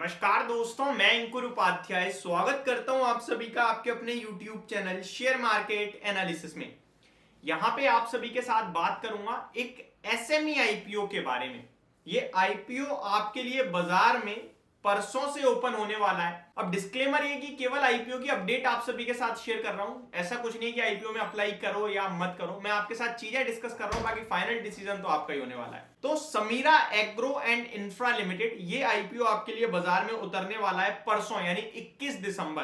नमस्कार दोस्तों, मैं अंकुर उपाध्याय स्वागत करता हूं आप सभी का आपके अपने YouTube channel share market analysis में। यहां पे आप सभी के साथ बात करूंगा एक एसएमई आईपीओ के बारे में। ये आईपीओ आपके लिए बाजार में परसों से ओपन होने वाला है। अब डिस्क्लेमर ये कि केवल आईपीओ की अपडेट आप सभी के साथ शेयर कर रहा हूं, ऐसा कुछ नहीं कि आईपीओ में अप्लाई करो या मत करो। मैं आपके साथ चीजें डिस्कस कर रहा हूं, बाकी फाइनल डिसीजन तो आपका ही होने वाला है। तो Sameera Agro and Infra Limited ये आईपीओ आपके लिए बाजार में उतरने वाला है परसों यानी 21 दिसंबर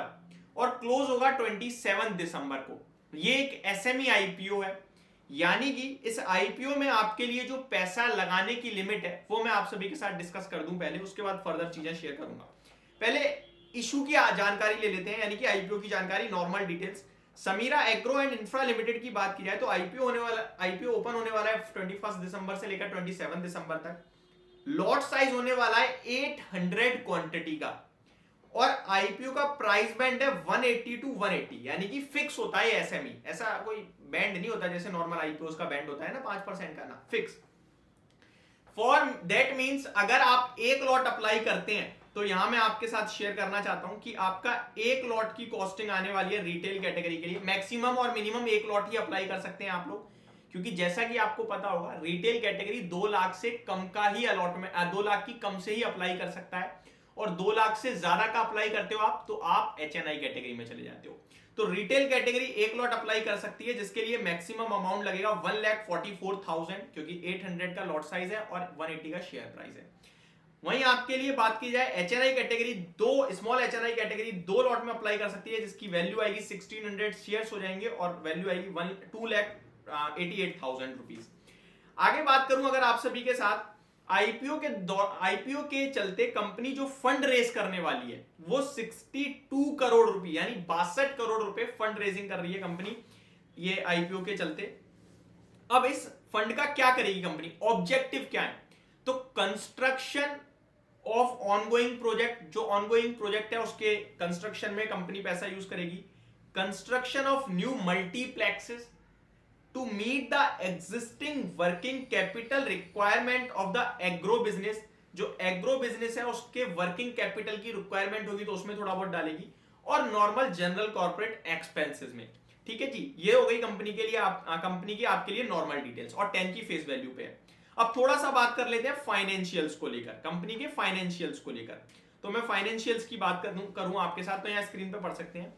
और क्लोज होगा 27 दिसंबर को। ये एक एसएमई आईपीओ है, यानी कि इस आईपीओ में आपके लिए जो पैसा लगाने की लिमिट है वो मैं आप सभी के साथ डिस्कस कर दूं पहले, उसके बाद फर्दर चीजें शेयर करूंगा। पहले इशू की जानकारी ले लेते हैं, यानी कि आईपीओ की जानकारी, normal details. Sameera Agro and Infra Limited की बात की जाए तो आईपीओ ओपन होने वाला है 21 दिसंबर से लेकर 27 दिसंबर तक। लॉट साइज होने वाला है 800 क्वांटिटी का और आईपीओ का प्राइस बैंड है 180 टू 180, यानी कि फिक्स होता है एसएमई, ऐसा कोई बैंड नहीं होता जैसे नॉर्मल आईपीओ का बैंड होता है ना 5% का, ना फिक्स। फॉर दैट मींस अगर आप एक लॉट अप्लाई करते हैं तो यहां मैं आपके साथ शेयर करना चाहता हूं कि आपका एक लॉट की कॉस्टिंग आने वाली है रिटेल कैटेगरी के लिए। मैक्सिमम और मिनिमम एक लॉट ही अप्लाई कर सकते हैं आप लोग, क्योंकि जैसा कि आपको पता होगा रिटेल कैटेगरी 2 लाख से कम का ही अलॉटमेंट, 2 लाख की कम से ही अप्लाई कर सकता है, और 2 लाख से ज्यादा का अप्लाई करते हो आप तो आप एचएनआई कैटेगरी में चले जाते हो। तो रिटेल कैटेगरी एक लॉट अप्लाई कर सकती है, जिसके लिए मैक्सिमम अमाउंट लगेगा 1,44,000, क्योंकि 800 का लॉट साइज है और 180 का शेयर प्राइस है। वहीं आपके लिए बात की जाए एचएनआई कैटेगरी, दो स्मॉल एचएनआई कैटेगरी 2 लॉट में अप्लाई कर सकती है, जिसकी वैल्यू आएगी 1600 शेयर्स हो जाएंगे और वैल्यू आएगी 2,88,000 रुपीज। आगे बात करूं अगर आप सभी के साथ आईपीओ के चलते कंपनी जो फंड रेज करने वाली है वो 62 करोड़ रुपए यानी 62 करोड़ रुपए फंड रेजिंग कर रही है कंपनी ये आईपीओ के चलते। अब इस फंड का क्या करेगी कंपनी, ऑब्जेक्टिव क्या है? तो कंस्ट्रक्शन ऑफ ऑनगोइंग प्रोजेक्ट, जो ऑनगोइंग प्रोजेक्ट है उसके कंस्ट्रक्शन में कंपनी पैसा यूज करेगी। Construction of new multiplexes to meet the existing working capital requirement of the agro business, जो एग्रो बिजनेस है उसके वर्किंग कैपिटल की रिक्वायरमेंट होगी तो उसमें थोड़ा बहुत डालेगी, और नॉर्मल जनरल कॉर्पोरेट एक्सपेंसेस में। ठीक है जी, ये हो गई कंपनी के लिए कंपनी की आपके लिए नॉर्मल डिटेल्स, और 10 की फेस वैल्यू पे है। अब थोड़ा सा बात कर लेते हैं फाइनेंशियल्स को लेकर, कंपनी के फाइनेंशियल्स को लेकर। तो मैं फाइनेंशियल्स की बात करूं आपके साथ, तो यहाँ स्क्रीन पे पढ़ सकते हैं।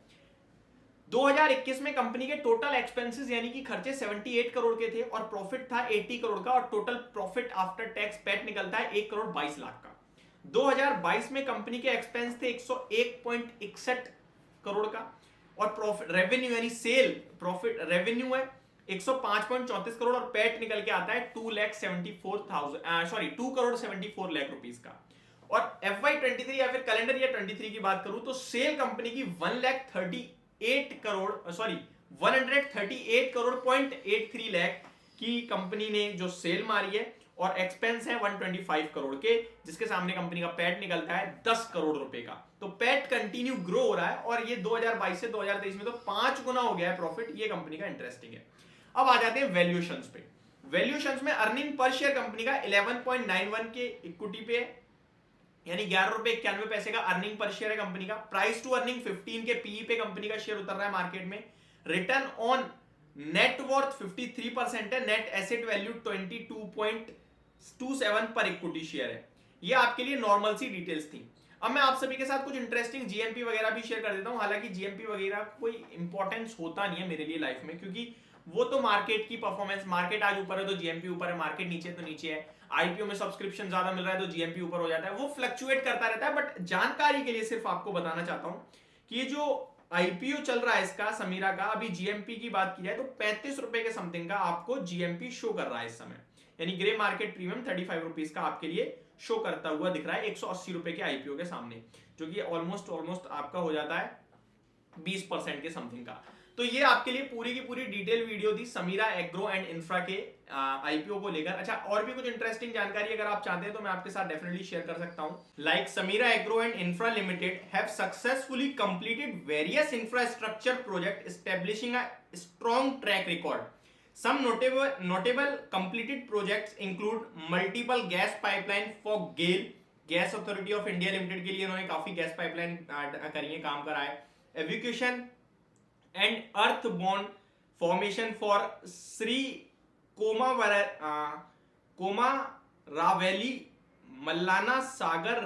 2021 में कंपनी के टोटल एक्सपेंसेस यानी कि खर्चे 78 करोड़ के थे और प्रॉफिट था 80 करोड़ का, और total profit after tax PAT निकलता है 1 करोड़ 22 लाख का। 2022 में कंपनी के एक्सपेंस थे 101.61 करोड़ का, और प्रॉफिट रेवेन्यू यानी सेल प्रॉफिट रेवेन्यू है 105.34 करोड़, और पैट निकल के आता है 2 करोड़ 74 लाख रुपीस का। और FY23 या फिर कैलेंडर ईयर 23 की बात करूं तो सेल कंपनी की 138 करोड़ 0.83 लाख की कंपनी ने जो सेल मारी है, और एक्सपेंस है 125 करोड़ के, जिसके सामने कंपनी का पैट निकलता है 10 करोड़ रुपए का। तो पैट कंटिन्यू ग्रो हो रहा है, और ये 2022 से 2023 में तो 5 गुना हो गया है प्रॉफिट। ये कंपनी का इंटरेस्टिंग है। अब आ जाते हैं वैल्यूएशंस पे। वैल्यूएशंस में अर्निंग पर शेयर कंपनी का 11.91 के इक्विटी पे है, यानी 11 रुपए 91 पैसे का अर्निंग पर शेयर है कंपनी का। प्राइस टू अर्निंग 15 के पीई पे कंपनी का शेयर उतर रहा है मार्केट में। रिटर्न ऑन नेट वर्थ 53% है, नेट एसेट वैल्यू 22.27 पर इक्विटी शेयर है। ये आपके लिए नॉर्मल सी डिटेल्स थी। अब मैं आप सभी के साथ कुछ इंटरेस्टिंग जीएमपी वगैरह भी शेयर कर देता हूं। हालांकि जीएमपी वगैरह कोई इंपॉर्टेंस होता नहीं है मेरे लिए लाइफ में, क्योंकि वो तो मार्केट की परफॉर्मेंस, मार्केट आज ऊपर है तो जीएमपी ऊपर है, मार्केट नीचे तो नीचे है। आईपीओ में सब्सक्रिप्शन ज्यादा मिल रहा है तो जीएमपी ऊपर हो जाता है, वो फ्लक्चुएट करता रहता है। बट जानकारी के लिए सिर्फ आपको बताना चाहता हूं कि ये जो आईपीओ चल रहा है इसका समीरा का, अभी जीएमपी की बात की जाए तो 35 रुपए के समथिंग का आपको जीएमपी शो कर रहा है इस समय, यानी ग्रे मार्केट प्रीमियम 35 रुपीज का आपके लिए शो करता हुआ दिख रहा है 180 रुपए के आईपीओ के सामने, जो कि ऑलमोस्ट आपका हो जाता है 20% के समथिंग का। तो ये आपके लिए पूरी की पूरी डिटेल वीडियो थी समीरा एग्रो एंड इंफ्रा के आईपीओ को लेकर। अच्छा, और भी कुछ इंटरेस्टिंग जानकारी अगर आप चाहते हैं तो मैं आपके साथ डेफिनेटली शेयर कर सकता हूं। Like Sameera Agro and Infra Limited have successfully completed various infrastructure project establishing a strong track record. Some notable completed projects include multiple gas pipeline for GAIL gas authority of India limited के लिए इन्होंने काफी gas pipeline करी है, काम करा है। Evacuation and earth bond formation for Shri Komaravelli Mallanna Sagar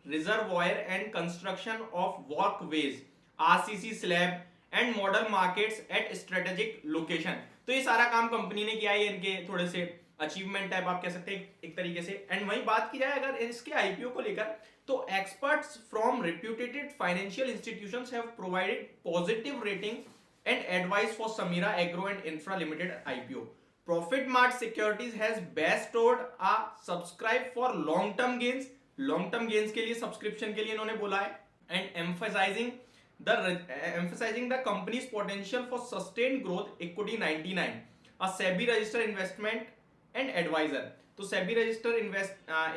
reservoir and construction of walkways, RCC slab and model markets at strategic location. तो ये सारा काम कंपनी ने किया है, इनके थोड़े से अचीवमेंट टाइप आप कह सकते हैं एक तरीके से। एंड वही बात की जाए अगर इसके आईपीओ को लेकर, तो experts from reputed financial institutions have provided positive rating and advice for Sameera Agro and Infra Limited IPO. Profit Mart Securities has bestowed a subscribe for long term gains, long term gains के लिए subscription के लिए इन्होंने बोला है, and emphasizing the company's potential for sustained growth, equity 99, a SEBI registered investment and advisor। तो SEBI registered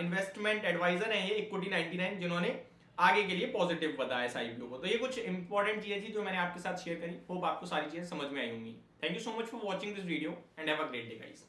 investment advisor है ये equity 99, जिन्होंने आगे के लिए पॉजिटिव बताया इस आईपीओ को। तो ये कुछ इंपॉर्टेंट चीजें थी जो मैंने आपके साथ शेयर करी। होप आपको सारी चीजें समझ में आई होंगी। Thank you so much for watching this video and have a great day guys.